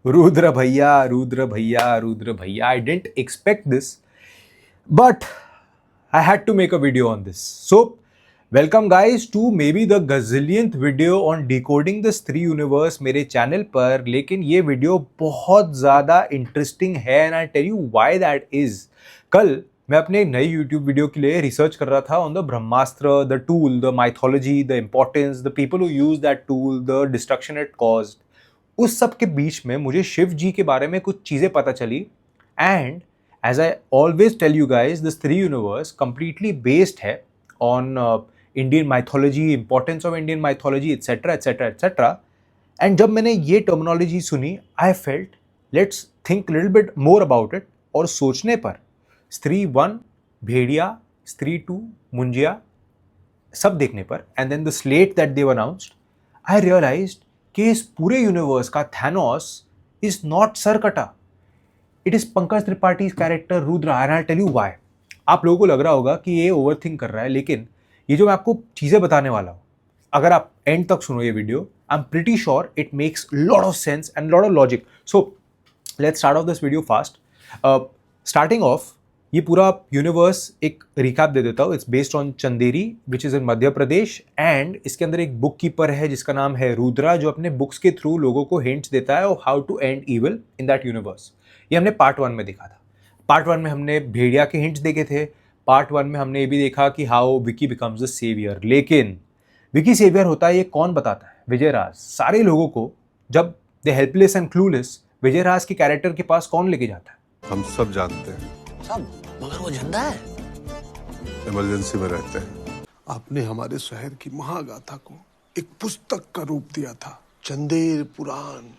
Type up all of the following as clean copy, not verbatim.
Rudra Bhaiya, Rudra Bhaiya, Rudra Bhaiya. I didn't expect this, but I had to make a video on this. So, welcome guys to maybe the gazillionth video on decoding the Stree universe मेरे channel पर. लेकिन ये video बहुत ज़्यादा interesting है and I'll tell you why that is. कल मैं अपने नई YouTube वीडियो के लिए रिसर्च कर रहा था on the Brahmastra, the tool, the mythology, the importance, the people who use that tool, the destruction it caused. उस सब के बीच में मुझे शिव जी के बारे में कुछ चीज़ें पता चली and as I always tell you guys the Stree universe completely based है on Indian mythology, importance of Indian mythology etcetera etcetera etcetera. And जब मैंने ये टर्मिनोलॉजी सुनी I felt let's think little bit more about it. और सोचने पर स्त्री 1 भेड़िया, स्त्री 2 मुंजिया सब देखने पर and then the slate that they announced I realized कि इस पूरे यूनिवर्स का Thanos is not Sarkata, it is Pankaj Tripathi character Rudra. And I tell you why. आप लोगों को लग रहा होगा कि ये ओवरथिंक कर रहा है, लेकिन ये जो मैं आपको चीज़ें बताने वाला हूँ, अगर आप एंड तक सुनो ये video, I am pretty sure it makes lot of sense and lot of logic. So let's start of this video fast. Starting of ये पूरा यूनिवर्स एक रिकैप दे देता हूँ. It's based on Chanderi which is in Madhya Pradesh and इसके अंदर एक book keeper है जिसका नाम है रुद्रा, जो अपने बुक्स के थ्रू लोगों को हिंट्स देता है how to end evil in that universe. ये हमने पार्ट 1 में देखा था. पार्ट 1 में हमने भेड़िया के हिंट्स देखे थे. पार्ट 1 में हमने ये भी देखा कि how Vicky becomes the saviour. लेकिन विकी सेवियर होता है ये कौन बताता है? विजयराज. सारे लोगों को जब दे हेल्पलेस एंड क्लूलेस विजयराज के कैरेक्टर के पास कौन लेके जाता है? हम सब जानते हैं सब, मगर वो जिंदा है. इमरजेंसी में रहते हैं. आपने हमारे शहर की महागाथा को एक पुस्तक का रूप दिया था, चंदेर पुराण.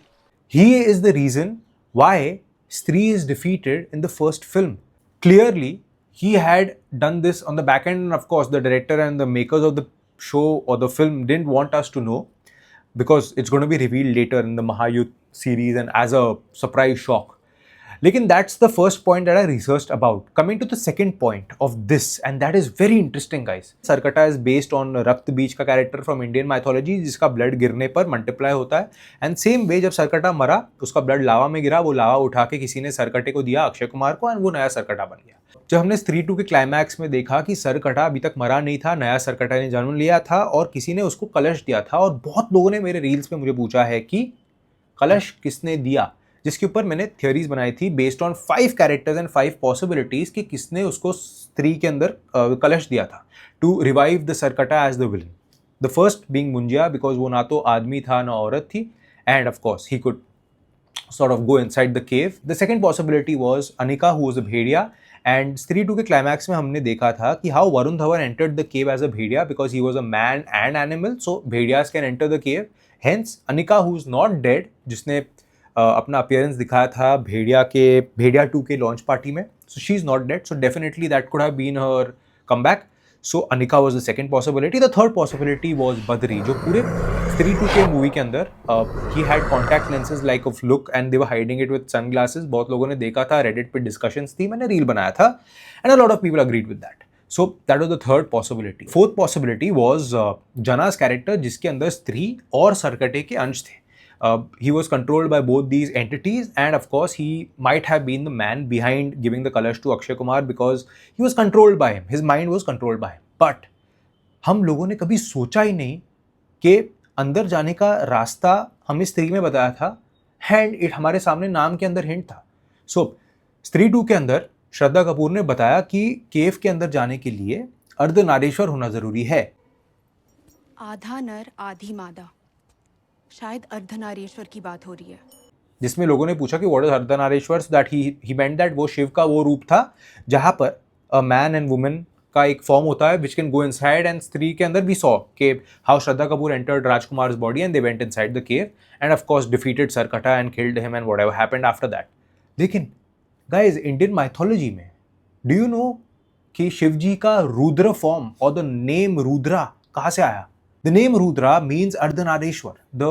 He is the reason why Stree is defeated in the first film. Clearly, he had done this on the back end, and of course, the director and the makers of the show or the film didn't want us to know because it's going to be revealed later in the Mahayuddh series and as a surprise shock. लेकिन that's the first point that I researched about. Coming to the second point of this, and that is very interesting, guys. Sarkata is based on रक्त बीज का character from Indian mythology, जिसका blood गिरने पर multiply होता है. And same way जब सरकटा मरा, उसका ब्लड लावा में गिरा, वो लावा उठा के किसी ने सरकटे को दिया, अक्षय कुमार को, एंड वो नया सरकटा बन गया. जब हमने स्त्री 2 के क्लाइमैक्स में देखा कि सरकटा अभी तक मरा नहीं था, नया सरकटा ने जन्म लिया था और किसी ने उसको कलश दिया था. और बहुत लोगों ने मेरे रील्स में मुझे पूछा है कि कलश किसने दिया, जिसके ऊपर मैंने थियोरीज बनाई थी based on 5 characters and 5 possibilities कि किसने उसको स्त्री के अंदर कलश दिया था to revive the Sarkata as the villain. The first being Munjya, because वो ना तो आदमी था ना औरत थी, and of course he could sort of go inside the cave. The second possibility was Anika, who was a Bhediya. And स्त्री 2 के क्लाइमैक्स में हमने देखा था कि how Varun Dhawan entered the cave as a Bhediya because he was a man and animal, so भेड़ियास can enter the cave. Hence Anika, who is not dead, जिसने अपना appearance दिखाया था भेड़िया 2 के लॉन्च पार्टी में, so she is not dead, so definitely that could have been her comeback. So Anika was the second possibility. The third possibility was Badri, जो पूरे स्त्री 2 के मूवी के अंदर he had contact lenses like of look and they were hiding it with sunglasses. बहुत लोगों ने देखा था, Reddit पे discussions थी, मैंने रील बनाया था and a lot of people agreed with that. So that was the third possibility. Fourth possibility was Jana's character, जिसके अंदर स्त्री और सरकटे के अंश थे. He was controlled by both these entities, and of course he might have been the man behind giving the kalash to Akshay Kumar because he was controlled by him. His mind was controlled by him. But हम लोगों ने कभी सोचा ही नहीं कि अंदर जाने का रास्ता हमें स्त्री में बताया था एंड इट हमारे सामने नाम के अंदर हिंट था. सो स्त्री 2 के अंदर श्रद्धा कपूर ने बताया कि केव के अंदर जाने के लिए अर्धनारीश्वर होना जरूरी है. आधा नर आधी मादा, शायद अर्धनारीश्वर की बात हो रही है. जिसमें लोगों ने पूछा कि what is Ardhanarishvara, so that he meant that वो शिव का वो रूप था जहां पर अ मैन एंड वुमेन का एक फॉर्म होता है which can go inside. And Stree के अंदर वी सॉ के how Shraddha Kapoor entered Rajkumar's body and they went inside the cave and of course defeated Sarkata and killed him and whatever happened after that. लेकिन guys Indian mythology में do you know कि शिव जी का Rudra form और the name Rudra कहाँ से आया? The name Rudra means Ardhanareshwar. The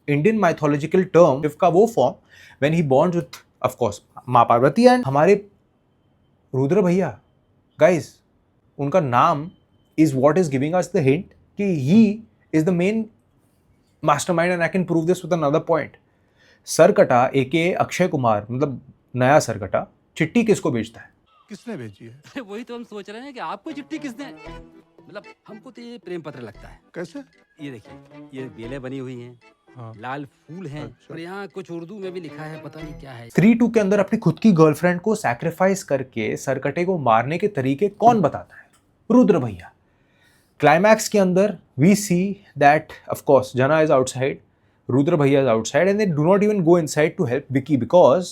Indian mythological term Shiv का वो form when he bonds with, of course, माँ पार्वती and हमारे रुद्र भैया. Guys, उनका नाम is what is giving us the hint कि he is the main mastermind, and I can prove this with another point. Sarkata एके अक्षय कुमार मतलब नया सरकटा चिट्ठी किसको भेजता है? किसने भेजी है? वही तो हम सोच रहे हैं कि आपको चिट्ठी किसने, मतलब हमको तो ये प्रेम पत्र लगता है। कैसे? ये देखिए, ये बेलें बनी हुई हैं, हाँ। लाल फूल हैं, अच्छा। और यहाँ कुछ उर्दू में भी लिखा है, पता नहीं क्या है। स्त्री 2 के अंदर अपनी खुद की गर्लफ्रेंड को सैक्रिफाइस करके सरकटे को मारने के तरीके कौन बताता है? रुद्र भैया। क्लाइमैक्स के अंदर we see that of course Jana is outside, Rudra भैया is outside and they do not even go inside to help Vicky because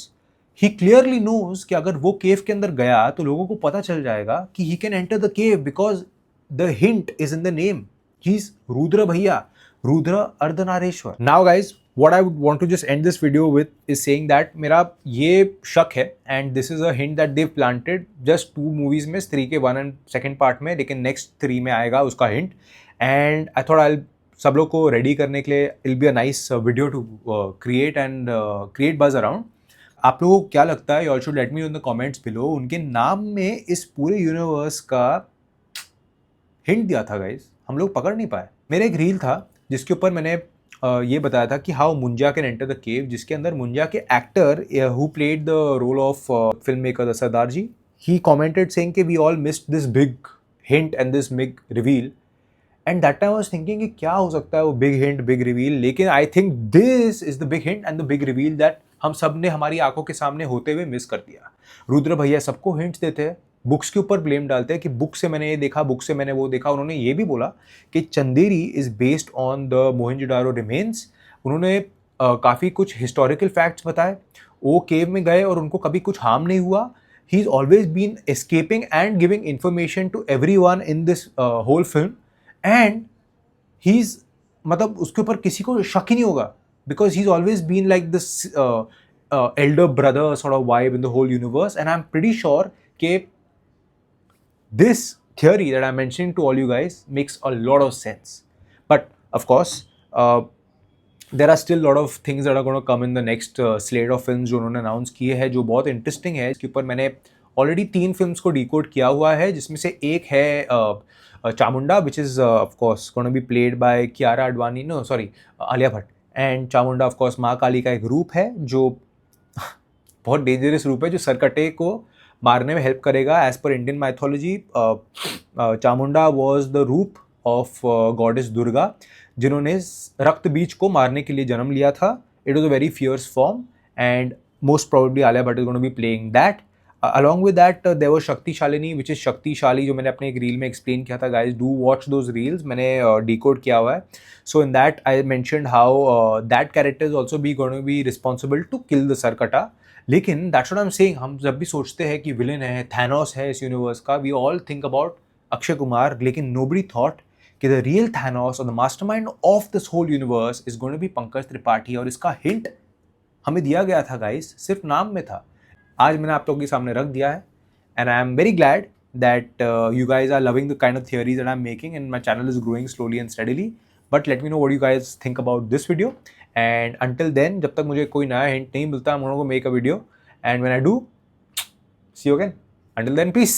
he clearly knows कि अगर वो केव के अंदर गया तो लोगों को पता चल जाएगा कि he can enter the cave because the hint is in the name, he is Rudra भैया, Rudra Ardhanareshwar. Now guys what I would want to just end this video with is saying that मेरा ये शक है and this is a hint that they've planted just 2 movies में, स्त्री के 1 and 2nd part में, लेकिन next 3 में आएगा उसका hint and I thought I'll सब लोग को ready करने के लिए it'll be a nice video to create and create buzz around. आप लोगों को क्या लगता है? You all should let me know in the comments below. उनके नाम में इस पूरे यूनिवर्स का हिंट दिया था गाइज, हम लोग पकड़ नहीं पाए. मेरा एक रील था जिसके ऊपर मैंने ये बताया था कि how Munja can enter the cave, जिसके अंदर मुंजा के actor who played the role of film maker Sardar ji, he commented saying कि we all missed this big hint and this big reveal and that time I was thinking कि क्या हो सकता है वो बिग हिंट बिग रिवील, लेकिन I think this is the big hint and the big reveal that हम सब ने हमारी आंखों के सामने होते हुए मिस कर दिया. रुद्र भैया सबको हिंट्स देते हैं, बुक्स के ऊपर ब्लेम डालते हैं कि बुक से मैंने ये देखा, बुक से मैंने वो देखा. उन्होंने ये भी बोला कि Chanderi is based on the Mohenjodaro remains. उन्होंने काफ़ी कुछ हिस्टोरिकल फैक्ट्स बताए. वो केव में गए और उनको कभी कुछ हार्म नहीं हुआ. He is always been escaping and giving information to everyone in this whole film and he is मतलब उसके ऊपर किसी को शक ही नहीं होगा because he is always been like this elder brother sort of vibe in the whole universe and I am pretty sure कि this theory that I'm mentioning to all you guys makes a lot of sense. But of course, there are still a lot of things that are going to come in the next slate of films जो उन्होंने announce किए हैं जो बहुत interesting है. इसके ऊपर मैंने ऑलरेडी 3 फिल्म्स को डिकोड किया हुआ है, जिसमें से एक है Chamunda which is of course gonna be played by Kiara Advani, no sorry Alia Bhatt. And Chamunda of course माँ काली का एक रूप है जो बहुत डेंजरस रूप है जो सरकटे को मारने में हेल्प करेगा. As per Indian mythology Chamunda was the roop of goddess Durga जिन्होंने रक्त बीज को मारने के लिए जन्म लिया था. It was a very fierce form and most probably Alia Bhatt is gonna be playing that. Along with that there was Shaktishalini which is shaktishali जो मैंने अपने एक रील में एक्सप्लेन किया था. Guys do watch those reels, मैंने डिकोड किया हुआ है. So in that I mentioned how that character is also be gonna be responsible to kill the Sarkata. लेकिन that's what I am saying, हम जब भी सोचते हैं कि विलेन है, थैनोस है इस यूनिवर्स का, we all think about Akshay Kumar, लेकिन नोबडी थॉट कि द रियल थैनोस और the mastermind of this whole universe is going to be Pankaj Tripathi. और इसका हिंट हमें दिया गया था गाइस, सिर्फ नाम में था. आज मैंने आप लोगों के सामने रख दिया है and I am very glad that you guys are loving the kind of theories that I'm making and my channel is growing slowly and steadily. But let me know what you guys think about this video. And until then, जब तक मुझे कोई नया hint नहीं मिलता, I'm going to make a video. And when I do, see you again. Until then, peace.